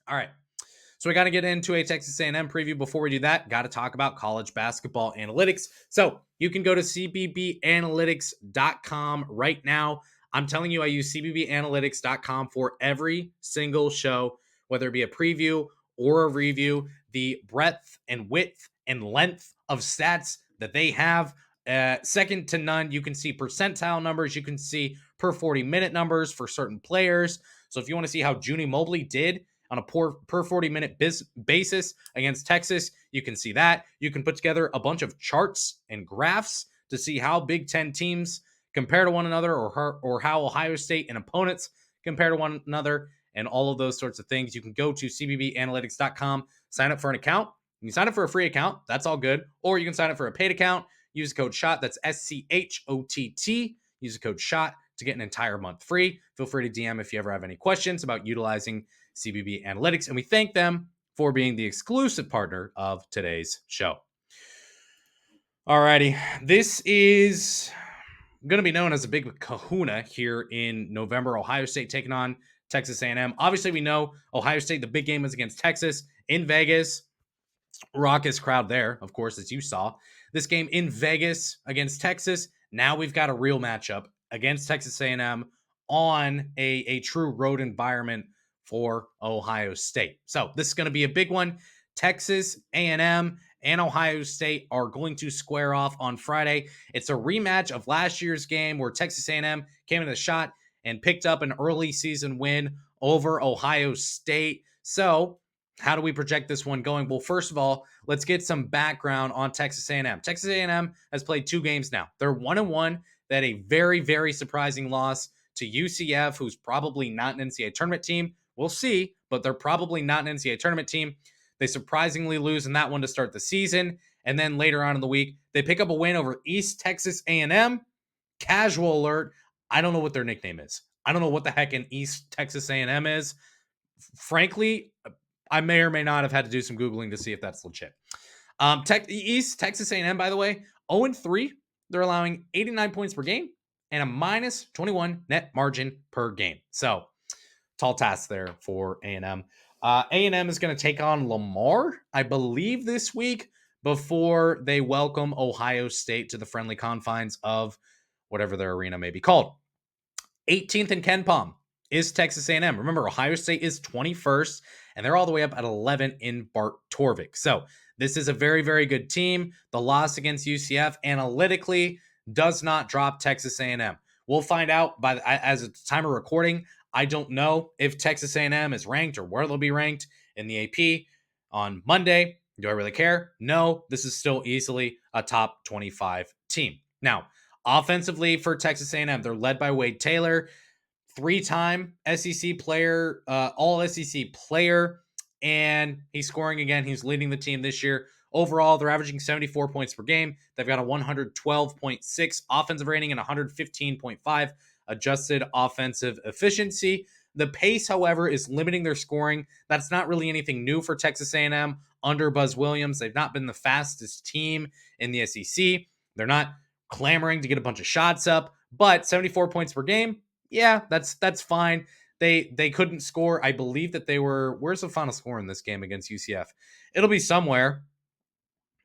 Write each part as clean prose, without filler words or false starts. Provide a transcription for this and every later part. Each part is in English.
All right. So we got to get into a Texas A&M preview. Before we do that, got to talk about college basketball analytics. So you can go to cbbanalytics.com right now. I'm telling you, I use cbbanalytics.com for every single show, whether it be a preview or a review. The breadth and width and length of stats that they have, second to none. You can see percentile numbers. You can see per 40-minute numbers for certain players. So if you want to see how Junie Mobley did on a per 40-minute basis against Texas, you can see that. You can put together a bunch of charts and graphs to see how Big Ten teams compare to one another, or how Ohio State and opponents compare to one another, and all of those sorts of things. You can go to cbbanalytics.com, sign up for an account. You can sign up for a free account. That's all good. Or you can sign up for a paid account. Use the code SHOT. That's SCHOTT. Use the code SHOT to get an entire month free. Feel free to DM if you ever have any questions about utilizing CBB Analytics, and we thank them for being the exclusive partner of today's show. Alrighty, this is going to be known as a big kahuna here in November. Ohio State taking on Texas A&M. Obviously, we know Ohio State, the big game is against Texas in Vegas. Raucous crowd there, of course, as you saw. This game in Vegas against Texas. Now we've got a real matchup against Texas A&M on a true road environment for Ohio State. So this is going to be a big one. Texas A&M and Ohio State are going to square off on Friday. It's a rematch of last year's game where Texas A&M came in the shot and picked up an early season win over Ohio State. So how do we project this one going? Well, first of all, let's get some background on Texas A&M. Texas A&M has played 2 games now. They're 1-1. They had a very, very surprising loss to UCF, who's probably not an NCAA tournament team. We'll see, but they're probably not an NCAA tournament team. They surprisingly lose in that one to start the season. And then later on in the week, they pick up a win over East Texas A&M. Casual alert. I don't know what their nickname is. I don't know what the heck an East Texas A&M is. Frankly, I may or may not have had to do some Googling to see if that's legit. East Texas A&M, by the way, 0-3. They're allowing 89 points per game and a minus 21 net margin per game. So tall task there for A&M. A&M is going to take on Lamar, I believe, this week before they welcome Ohio State to the friendly confines of whatever their arena may be called. 18th in KenPom is Texas A&M. Remember, Ohio State is 21st, and they're all the way up at 11 in Bart Torvik. So this is a very, very good team. The loss against UCF analytically does not drop Texas A&M. We'll find out as of the time of recording. I don't know if Texas A&M is ranked or where they'll be ranked in the AP on Monday. Do I really care? No, this is still easily a top 25 team. Now, offensively for Texas A&M, they're led by Wade Taylor, 3-time SEC player, all SEC player, and he's scoring again. He's leading the team this year. Overall, they're averaging 74 points per game. They've got a 112.6 offensive rating and 115.5 adjusted offensive efficiency. The pace, however, is limiting their scoring. That's not really anything new for Texas A&M under Buzz Williams. They've not been the fastest team in the SEC. They're not clamoring to get a bunch of shots up, but 74 points per game, yeah, that's fine. They couldn't score. I believe that they were, where's the final score in this game against UCF? It'll be somewhere.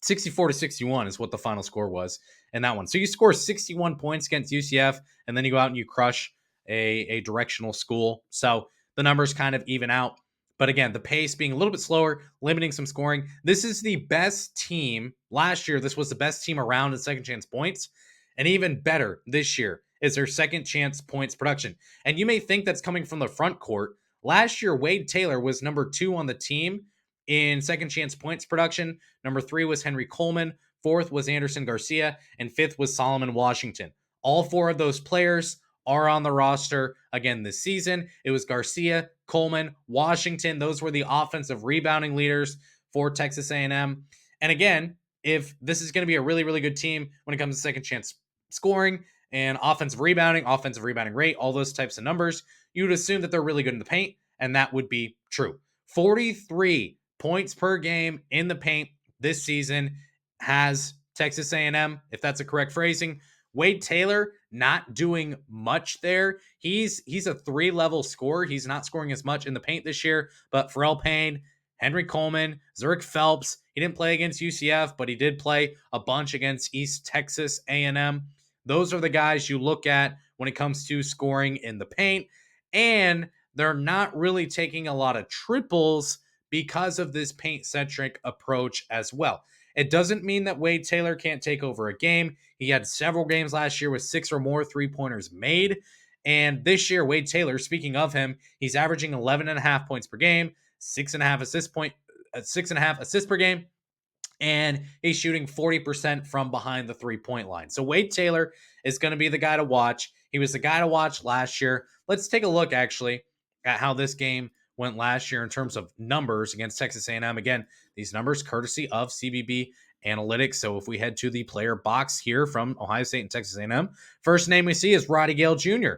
64-61 is what the final score was in that one. So you score 61 points against UCF, and then you go out and you crush a directional school. So the numbers kind of even out. But again, the pace being a little bit slower, limiting some scoring. This is the best team. Last year, this was the best team around in second chance points. And even better this year is their second chance points production. And you may think that's coming from the front court. Last year, Wade Taylor was number 2 on the team in second chance points production. Number 3 was Henry Coleman. 4th was Anderson Garcia. And 5th was Solomon Washington. All 4 of those players are on the roster again this season. It was Garcia, Coleman, Washington. Those were the offensive rebounding leaders for Texas A&M. And again, if this is going to be a really, really good team when it comes to second chance scoring and offensive rebounding rate, all those types of numbers, you would assume that they're really good in the paint, and that would be true. 43 points per game in the paint this season has Texas A&M, if that's a correct phrasing, Wade Taylor not doing much there. He's a 3-level scorer. He's not scoring as much in the paint this year, but Pharrell Payne, Henry Coleman, Zurich Phelps, he didn't play against UCF, but he did play a bunch against East Texas A&M. Those are the guys you look at when it comes to scoring in the paint, and they're not really taking a lot of triples because of this paint-centric approach as well. It doesn't mean that Wade Taylor can't take over a game. He had several games last year with 6 or more three-pointers made. And this year, Wade Taylor, speaking of him, he's averaging 11.5 points per game, 6.5 assists per game, and he's shooting 40% from behind the three-point line. So Wade Taylor is going to be the guy to watch. He was the guy to watch last year. Let's take a look, actually, at how this game went last year in terms of numbers against Texas A&M. Again, these numbers courtesy of CBB Analytics. So if we head to the player box here from Ohio State and Texas A&M, first name we see is Roddy Gale Jr.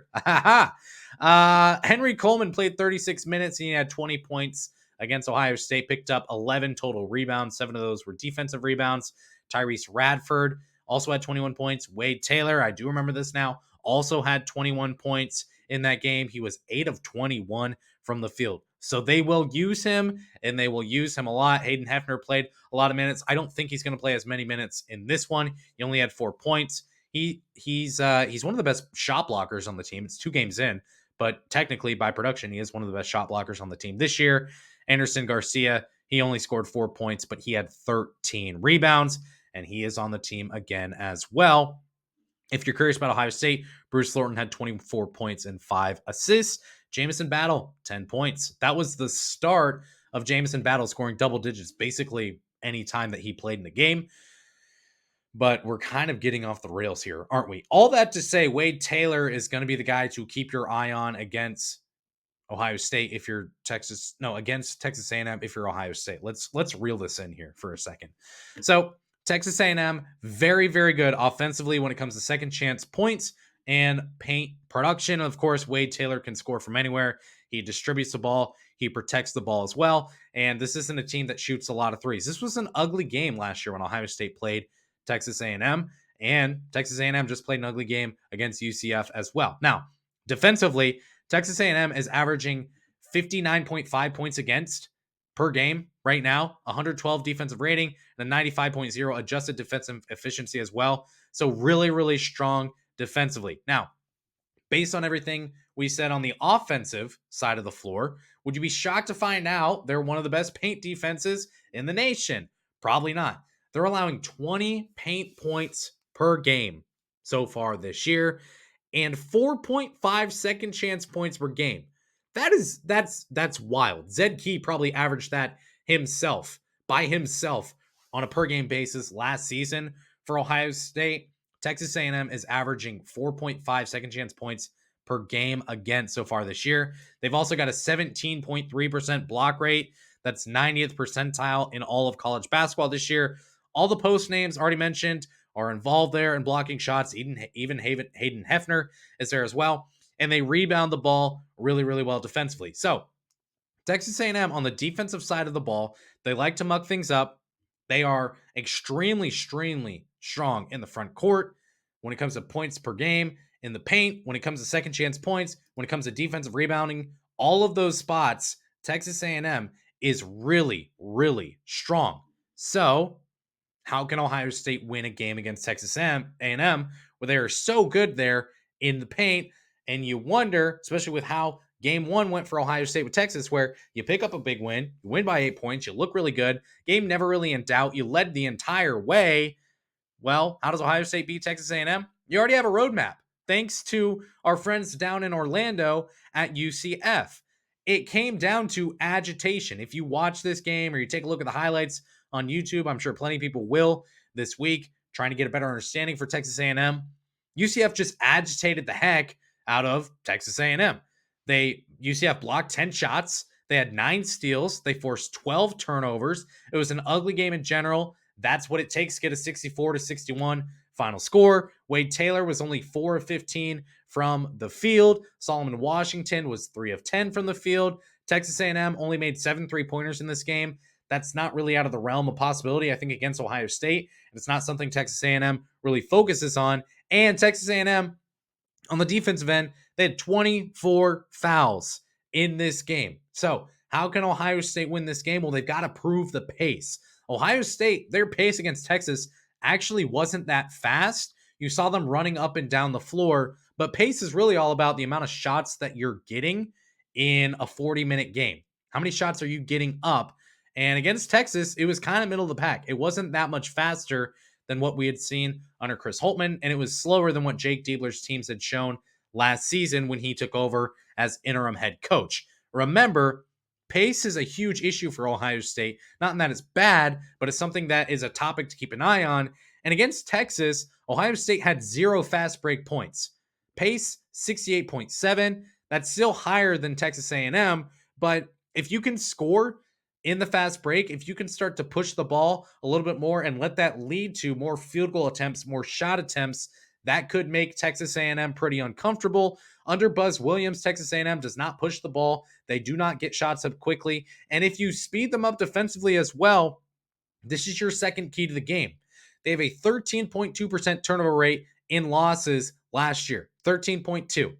Henry Coleman played 36 minutes and he had 20 points against Ohio State, picked up 11 total rebounds. 7 of those were defensive rebounds. Tyrese Radford also had 21 points. Wade Taylor, I do remember this now, also had 21 points in that game. He was 8 of 21 from the field. So they will use him, and they will use him a lot. Hayden Hefner played a lot of minutes. I don't think he's going to play as many minutes in this one. He only had 4 points. He's one of the best shot blockers on the team. It's 2 games in, but technically by production, he is one of the best shot blockers on the team this year. Anderson Garcia, he only scored 4 points, but he had 13 rebounds, and he is on the team again as well. If you're curious about Ohio State, Bruce Thornton had 24 points and 5 assists. Jamison Battle, 10 points. That was the start of Jamison Battle scoring double digits basically any time that he played in the game. But we're kind of getting off the rails here, aren't we? All that to say, Wade Taylor is going to be the guy to keep your eye on against Ohio State if you're against Texas A&M if you're Ohio State. Let's reel this in here for a second. So Texas A&M, very, very good offensively when it comes to second chance points and paint production. Of course, Wade Taylor can score from anywhere. He distributes the ball. He protects the ball as well. And this isn't a team that shoots a lot of threes. This was an ugly game last year when Ohio State played Texas A&M, and Texas A&M just played an ugly game against UCF as well. Now, defensively, Texas A&M is averaging 59.5 points against per game right now, 112 defensive rating, and a 95.0 adjusted defensive efficiency as well. So really, really strong defensively. Now, based on everything we said on the offensive side of the floor, would you be shocked to find out they're one of the best paint defenses in the nation? Probably not. They're allowing 20 paint points per game so far this year and 4.5 second chance points per game. That's wild. Zed Key probably averaged that by himself on a per game basis last season for Ohio State. Texas A&M is averaging 4.5 second chance points per game again so far this year. They've also got a 17.3% block rate. That's 90th percentile in all of college basketball this year. All the post names already mentioned are involved there in blocking shots. Even Hayden Hefner is there as well. And they rebound the ball really, really well defensively. So Texas A&M on the defensive side of the ball, they like to muck things up. They are extremely, extremely strong in the front court when it comes to points per game, in the paint, when it comes to second chance points, when it comes to defensive rebounding, all of those spots, Texas A&M is really, really strong. So how can Ohio State win a game against Texas A&M where they are so good there in the paint? And you wonder, especially with how game 1 went for Ohio State with Texas, where you pick up a big win, you win by 8 points, you look really good, game never really in doubt, you led the entire way. Well, how does Ohio State beat Texas A&M? You already have a roadmap, thanks to our friends down in Orlando at UCF. It came down to agitation. If you watch this game or you take a look at the highlights on YouTube, I'm sure plenty of people will this week, trying to get a better understanding for Texas A&M. UCF just agitated the heck out of Texas A&M. UCF blocked 10 shots. They had 9 steals. They forced 12 turnovers. It was an ugly game in general. That's what it takes to get a 64-61 final score. Wade Taylor was only 4 of 15 from the field. Solomon Washington was 3 of 10 from the field. Texas A&M only made 7 3-pointers in this game. That's not really out of the realm of possibility, I think, against Ohio State. It's not something Texas A&M really focuses on. And Texas A&M on the defensive end, they had 24 fouls in this game. So, how can Ohio State win this game? Well, they've got to prove the pace. Ohio State, their pace against Texas actually wasn't that fast. You saw them running up and down the floor, but pace is really all about the amount of shots that you're getting in a 40-minute game. How many shots are you getting up? And against Texas, it was kind of middle of the pack. It wasn't that much faster than what we had seen under Chris Holtmann, and it was slower than what Jake Diebler's teams had shown last season when he took over as interim head coach. Remember, pace is a huge issue for Ohio State. Not in that it's bad, but it's something that is a topic to keep an eye on. And against Texas, Ohio State had 0 fast break points. Pace 68.7. That's still higher than Texas A&M, but if you can score in the fast break, if you can start to push the ball a little bit more and let that lead to more field goal attempts, more shot attempts, that could make Texas A&M pretty uncomfortable. Under Buzz Williams, Texas A&M does not push the ball. They do not get shots up quickly. And if you speed them up defensively as well, this is your second key to the game. They have a 13.2% turnover rate in losses last year. 13.2.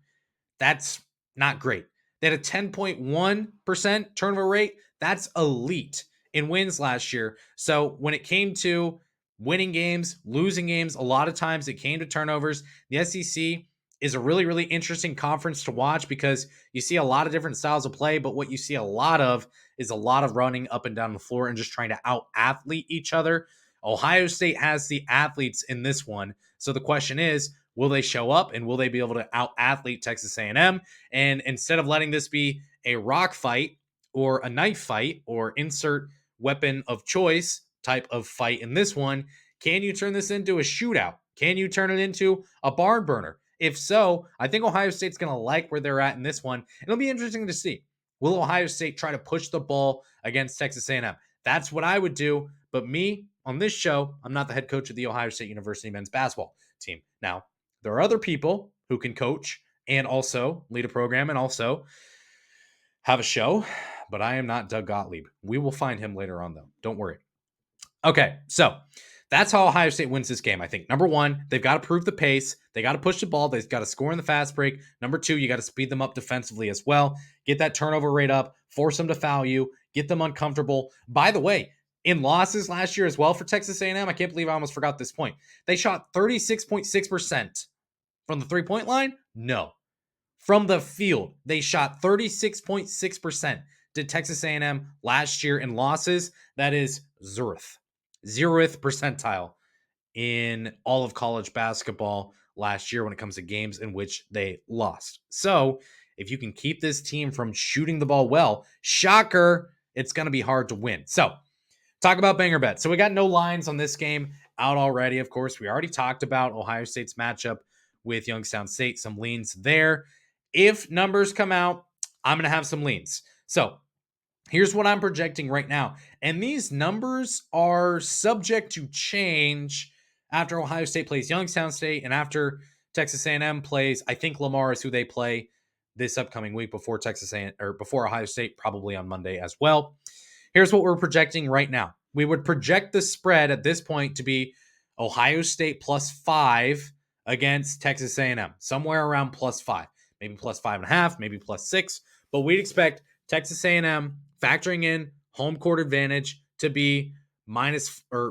That's not great. They had a 10.1% turnover rate. That's elite in wins last year. So when it came to winning games, losing games, a lot of times it came to turnovers. The SEC is a really, really interesting conference to watch because you see a lot of different styles of play, but what you see a lot of is a lot of running up and down the floor and just trying to out-athlete each other. Ohio State has the athletes in this one. So the question is, will they show up and will they be able to out-athlete Texas A&M? And instead of letting this be a rock fight or a knife fight or insert weapon of choice type of fight in this one, can you turn this into a shootout? Can you turn it into a barn burner? If so, I think Ohio State's going to like where they're at in this one. It'll be interesting to see. Will Ohio State try to push the ball against Texas A&M? That's what I would do. But me, on this show, I'm not the head coach of the Ohio State University men's basketball team. Now, there are other people who can coach and also lead a program and also have a show, but I am not Doug Gottlieb. We will find him later on, though. Don't worry. Okay, so that's how Ohio State wins this game, I think. Number one, they've got to prove the pace. They got to push the ball. They've got to score in the fast break. Number two, you got to speed them up defensively as well. Get that turnover rate up. Force them to foul you. Get them uncomfortable. By the way, in losses last year as well for Texas A&M, I can't believe I almost forgot this point. They shot 36.6% from the three-point line. No. From the field, they shot 36.6%. Did Texas A&M last year in losses? That is zeroth percentile in all of college basketball last year when it comes to games in which they lost. So if you can keep this team from shooting the ball well, shocker, it's going to be hard to win. So talk about banger bets. So we got no lines on this game out already. Of course, we already talked about Ohio State's matchup with Youngstown State, some leans there. If numbers come out, I'm going to have some leans. So here's what I'm projecting right now. And these numbers are subject to change after Ohio State plays Youngstown State and after Texas A&M plays, I think Lamar is who they play this upcoming week before before Ohio State, probably on Monday as well. Here's what we're projecting right now. We would project the spread at this point to be Ohio State +5 against Texas A&M, somewhere around +5, maybe +5.5, maybe +6. But we'd expect Texas A&M, factoring in home court advantage, to be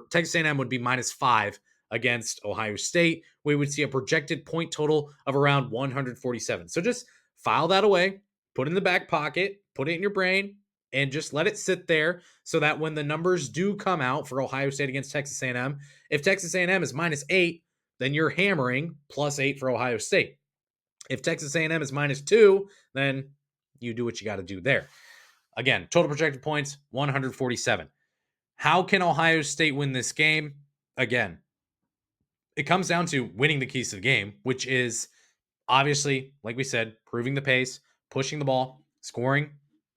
Texas A&M would be -5 against Ohio State. We would see a projected point total of around 147. So just file that away, put it in the back pocket, put it in your brain, and just let it sit there so that when the numbers do come out for Ohio State against Texas A&M, if Texas A&M is -8, then you're hammering +8 for Ohio State. If Texas A&M is -2, then you do what you got to do there. Again, total projected points, 147. How can Ohio State win this game? Again, it comes down to winning the keys to the game, which is obviously, like we said, proving the pace, pushing the ball, scoring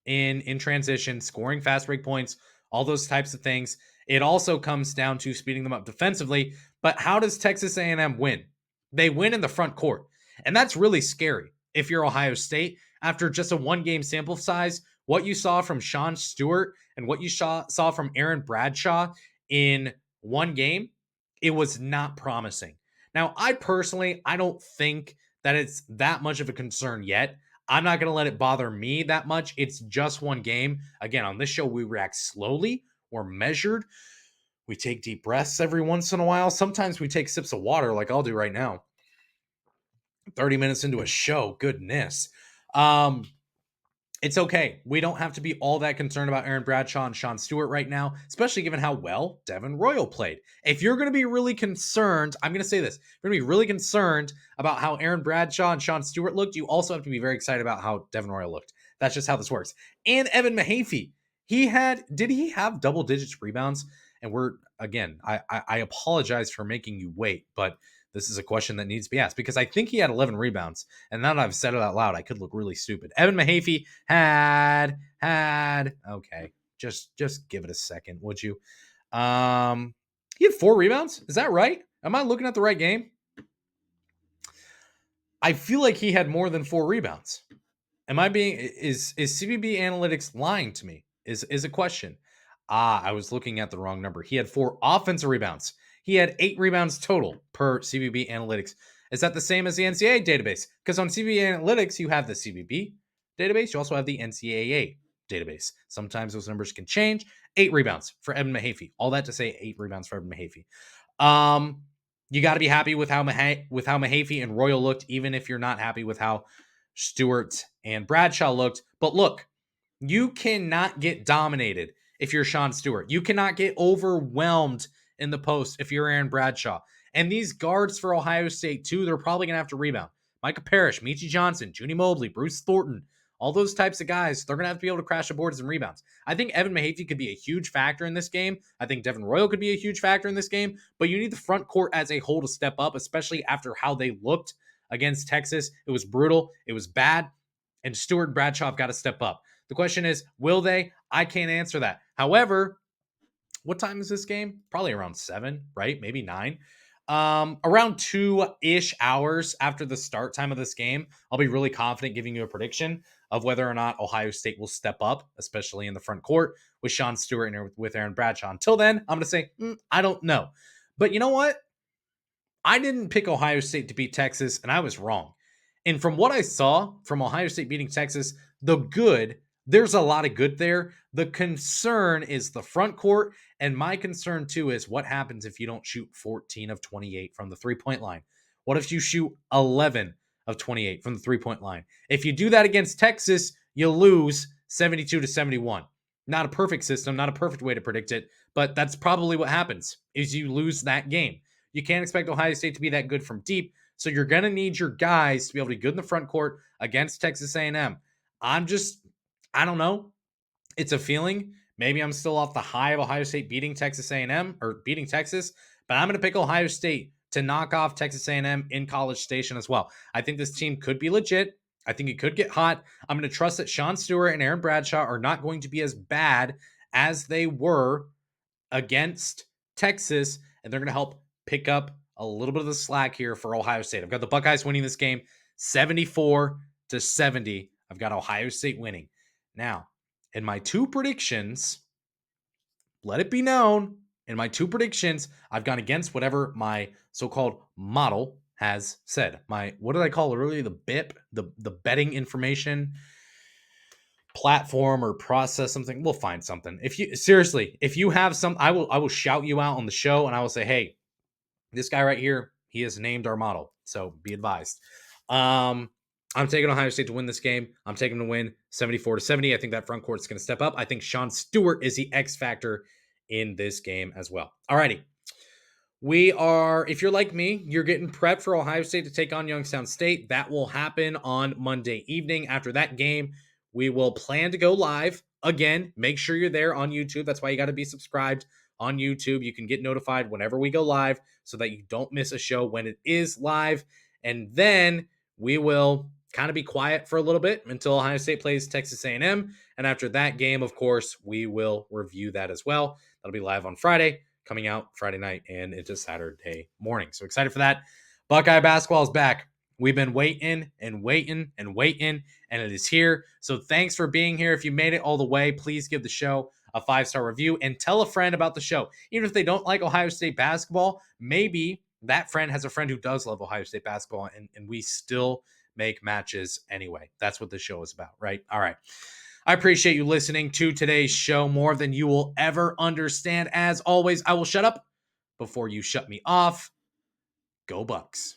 in transition, scoring fast break points, all those types of things. It also comes down to speeding them up defensively. But how does Texas A&M win? They win in the front court. And that's really scary if you're Ohio State. After just a one-game sample size, what you saw from Sean Stewart and what you saw from Aaron Bradshaw in one game, it was not promising. Now, I personally, I don't think that it's that much of a concern yet. I'm not going to let it bother me that much. It's just one game. Again, on this show, we react slowly. We're measured. We take deep breaths every once in a while. Sometimes we take sips of water, like I'll do right now. 30 minutes into a show, goodness. Um, it's okay. We don't have to be all that concerned about Aaron Bradshaw and Sean Stewart right now, especially given how well Devin Royal played. If you're going to be really concerned, I'm going to say this. If you're going to be really concerned about how Aaron Bradshaw and Sean Stewart looked, you also have to be very excited about how Devin Royal looked. That's just how this works. And Evan Mahaffey, did he have double digits rebounds? And I apologize for making you wait, but this is a question that needs to be asked because I think he had 11 rebounds. And now that I've said it out loud, I could look really stupid. Evan Mahaffey had okay. Just give it a second, would you? He had 4 rebounds. Is that right? Am I looking at the right game? I feel like he had more than 4 rebounds. Am I being is CBB analytics lying to me? Is a question. I was looking at the wrong number. He had 4 offensive rebounds. He had 8 rebounds total per CBB analytics. Is that the same as the NCAA database? Because on CBB analytics, you have the CBB database. You also have the NCAA database. Sometimes those numbers can change. 8 rebounds for Evan Mahaffey. All that to say 8 rebounds for Evan Mahaffey. You got to be happy with how Mahaffey and Royal looked, even if you're not happy with how Stewart and Bradshaw looked. But look, you cannot get dominated if you're Sean Stewart. You cannot get overwhelmed in the post if you're Aaron Bradshaw. And these guards for Ohio State, too, they're probably going to have to rebound. Micah Parrish, Michi Johnson, Junie Mobley, Bruce Thornton, all those types of guys, they're going to have to be able to crash the boards and rebounds. I think Evan Mahaffey could be a huge factor in this game. I think Devin Royal could be a huge factor in this game. But you need the front court as a whole to step up, especially after how they looked against Texas. It was brutal. It was bad. And Stewart and Bradshaw have got to step up. The question is, will they? I can't answer that. However, what time is this game? Probably around 7, right? Maybe 9. Around 2-ish hours after the start time of this game, I'll be really confident giving you a prediction of whether or not Ohio State will step up, especially in the front court with Sean Stewart and with Aaron Bradshaw. Until then, I'm going to say, I don't know. But you know what? I didn't pick Ohio State to beat Texas, and I was wrong. And from what I saw from Ohio State beating Texas, there's a lot of good there. The concern is the front court, and my concern too is what happens if you don't shoot 14 of 28 from the three-point line? What if you shoot 11 of 28 from the three-point line? If you do that against Texas, you lose 72-71. Not a perfect system, not a perfect way to predict it, but that's probably what happens is you lose that game. You can't expect Ohio State to be that good from deep, so you're going to need your guys to be able to be good in the front court against Texas A&M. I don't know. It's a feeling. Maybe I'm still off the high of Ohio State beating Texas A&M or beating Texas, but I'm going to pick Ohio State to knock off Texas A&M in College Station as well. I think this team could be legit. I think it could get hot. I'm going to trust that Sean Stewart and Aaron Bradshaw are not going to be as bad as they were against Texas, and they're going to help pick up a little bit of the slack here for Ohio State. I've got the Buckeyes winning this game 74-70. I've got Ohio State winning. Now, in my 2 predictions, let it be known, in my 2 predictions, I've gone against whatever my so-called model has said. What did I call it earlier? The BIP, the betting information platform or process, something. We'll find something. If you have some, I will shout you out on the show and I will say, hey, this guy right here, he has named our model. So be advised. I'm taking Ohio State to win this game. I'm taking them to win 74-70. I think that front court's going to step up. I think Sean Stewart is the X factor in this game as well. Alrighty. If you're like me, you're getting prepped for Ohio State to take on Youngstown State. That will happen on Monday evening. After that game, we will plan to go live. Again, make sure you're there on YouTube. That's why you got to be subscribed on YouTube. You can get notified whenever we go live so that you don't miss a show when it is live. And then we will kind of be quiet for a little bit until Ohio State plays Texas A&M. And after that game, of course, we will review that as well. That'll be live on Friday, coming out Friday night and into Saturday morning. So excited for that. Buckeye basketball is back. We've been waiting and waiting and waiting, and it is here. So thanks for being here. If you made it all the way, please give the show a 5-star review and tell a friend about the show. Even if they don't like Ohio State basketball, maybe that friend has a friend who does love Ohio State basketball, and we still make matches anyway. That's what this show is about, right? All right. I appreciate you listening to today's show more than you will ever understand. As always, I will shut up before you shut me off. Go Bucks.